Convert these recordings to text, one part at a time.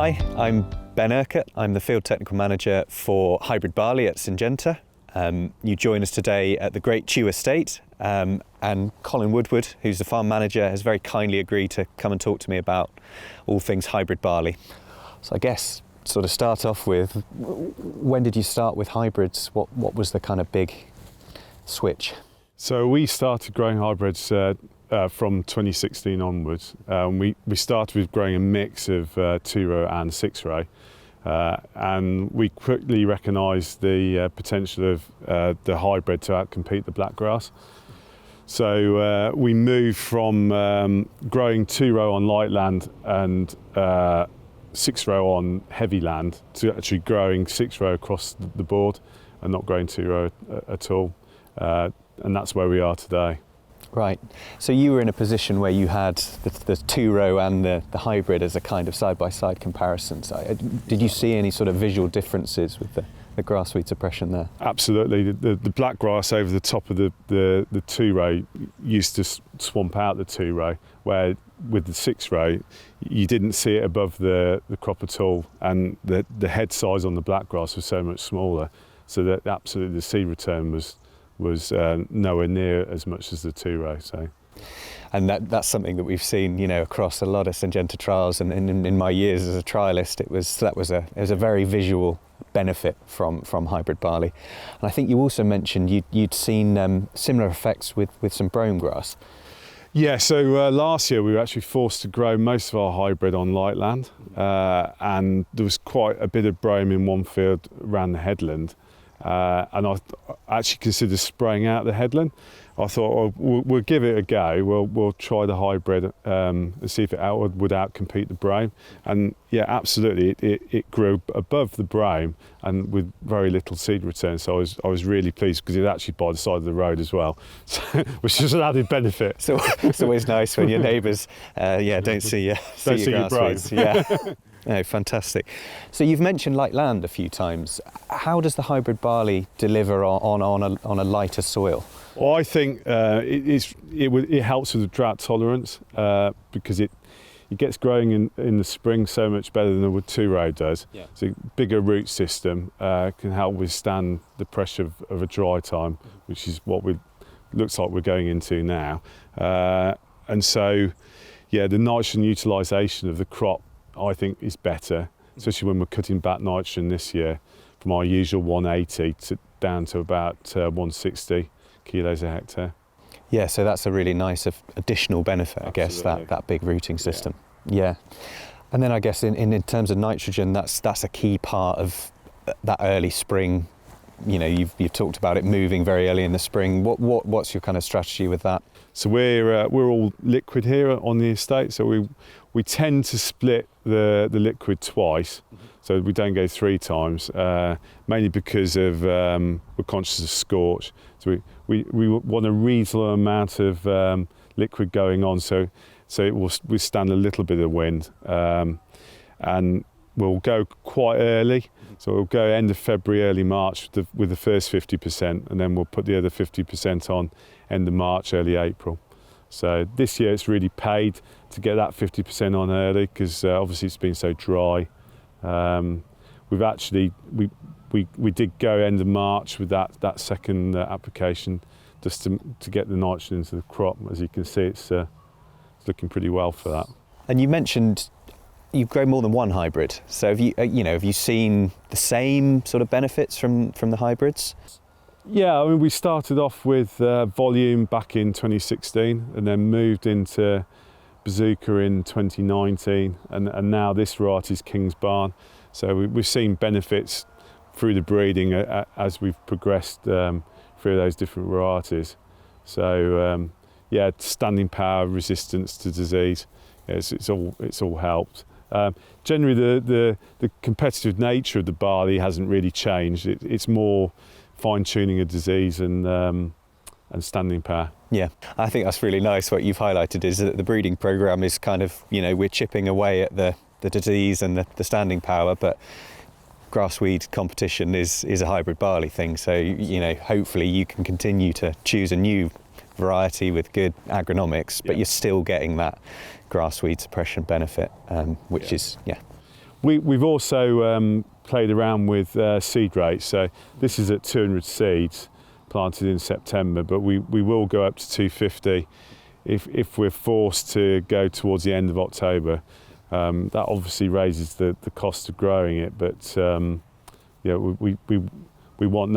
Hi, I'm Ben Urquhart. I'm the Field Technical Manager for Hybrid Barley at Syngenta. You join us today at the Great Chew Estate, and Colin Woodward, who's the farm manager, has very kindly agreed to come and talk to me about all things hybrid barley. So I guess sort of start off with, when did you start with hybrids? What was the kind of big switch? So we started growing hybrids from 2016 onwards. We started with growing a mix of 2-row and 6-row. And we quickly recognised the potential of the hybrid to outcompete the blackgrass. So we moved from growing 2-row on light land and 6-row on heavy land to actually growing 6-row across the board and not growing 2-row at all. And that's where we are today. Right. So you were in a position where you had the 2-row and the hybrid as a kind of side-by-side comparison. So did you see any sort of visual differences with the grass weed suppression there? Absolutely. The black grass over the top of the 2-row used to swamp out the 2-row, where with the 6-row you didn't see it above the crop at all, and the head size on the black grass was so much smaller, so that absolutely the seed return was nowhere near as much as the 2-row. So, and that's something that we've seen, across a lot of Syngenta trials, and in my years as a trialist, it was a very visual benefit from hybrid barley. And I think you also mentioned you'd seen similar effects with some brome grass. Yeah, so last year we were actually forced to grow most of our hybrid on light land, and there was quite a bit of brome in one field around the headland. And I actually considered spraying out the headland. I thought, we'll give it a go. We'll try the hybrid and see if it would outcompete the brome. And yeah, absolutely, it grew above the brome and with very little seed return. So I was really pleased, because it's actually by the side of the road as well, so, which is an added benefit. So it's always nice when your neighbours, don't see your brome. Yeah. Oh, fantastic. So you've mentioned light land a few times. How does the hybrid barley deliver on a lighter soil? Well, I think it helps with the drought tolerance, because it gets growing in the spring so much better than the 2-row does. Yeah. So bigger root system can help withstand the pressure of a dry time, which is what looks like we're going into now. And so, yeah, the nitrogen utilisation of the crop, I think, is better, especially when we're cutting back nitrogen this year from our usual 180 down to about 160 kilos a hectare. Yeah, so that's a really nice additional benefit, I guess, that big rooting system. Yeah. And then I guess in terms of nitrogen, that's a key part of that early spring. You've talked about it moving very early in the spring. What's your kind of strategy with that? So we're all liquid here on the estate, so we tend to split the liquid twice, so we don't go 3 times, mainly because of we're conscious of scorch. So we want a reasonable amount of liquid going on, so it will withstand a little bit of wind, and we'll go quite early. So we'll go end of February, early March with the first 50%, and then we'll put the other 50% on end of March, early April. So this year it's really paid to get that 50% on early, because obviously it's been so dry. We did go end of March with that second application, just to get the nitrogen into the crop. As you can see, it's looking pretty well for that. And you mentioned you've grown more than one hybrid. So have you seen the same sort of benefits from the hybrids? Yeah, I mean, we started off with volume back in 2016, and then moved into Bazooka in 2019, and now this variety is King's Barn. So we've seen benefits through the breeding as we've progressed through those different varieties. So standing power, resistance to disease, it's all helped. Generally, the competitive nature of the barley hasn't really changed. It's more fine-tuning of disease and standing power. Yeah, I think that's really nice. What you've highlighted is that the breeding programme is kind of, we're chipping away at the disease and the standing power, but grassweed competition is a hybrid barley thing. So, hopefully you can continue to choose a new variety with good agronomics, but you're still getting that grassweed suppression benefit, which is. We've also played around with seed rates. So this is at 200 seeds planted in September, but we will go up to 250 if we're forced to go towards the end of October. That obviously raises the cost of growing it, but yeah, we want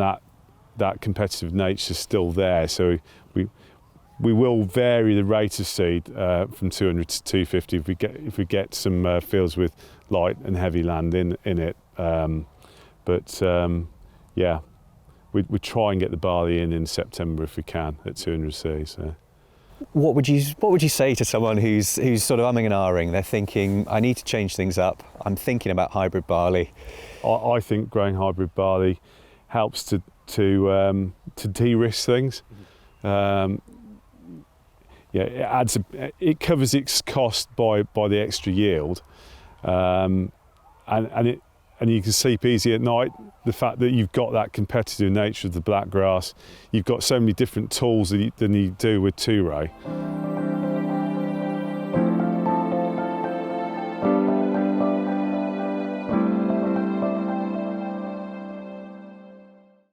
that competitive nature still there. So we will vary the rate of seed from 200 to 250 if we get some fields with light and heavy land in it. Yeah, we try and get the barley in September if we can at 200 seeds. So. What would you say to someone who's sort of umming and ahhing? They're thinking, I need to change things up. I'm thinking about hybrid barley. I think growing hybrid barley helps to de-risk things. Yeah, it covers its cost by the extra yield, and you can sleep easy at night. The fact that you've got that competitive nature of the black grass, you've got so many different tools than you do with two-row.